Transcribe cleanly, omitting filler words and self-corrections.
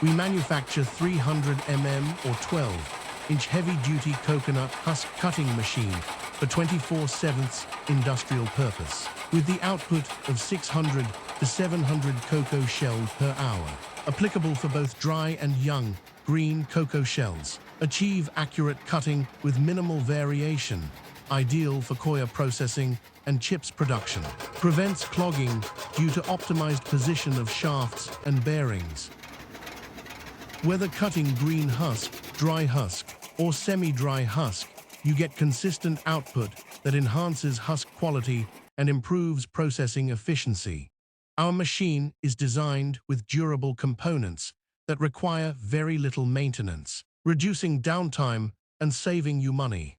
We manufacture 300 or 12-inch heavy-duty coconut husk cutting machine for 24/7 industrial purpose, with the output of 600 to 700 cocoa shells per hour, applicable for both dry and young green cocoa shells. Achieve accurate cutting with minimal variation, ideal for coir processing and chips production. Prevents clogging due to optimized position of shafts and bearings. Whether cutting green husk, dry husk, or semi-dry husk, you get consistent output that enhances husk quality and improves processing efficiency. Our machine is designed with durable components that require very little maintenance, reducing downtime and saving you money.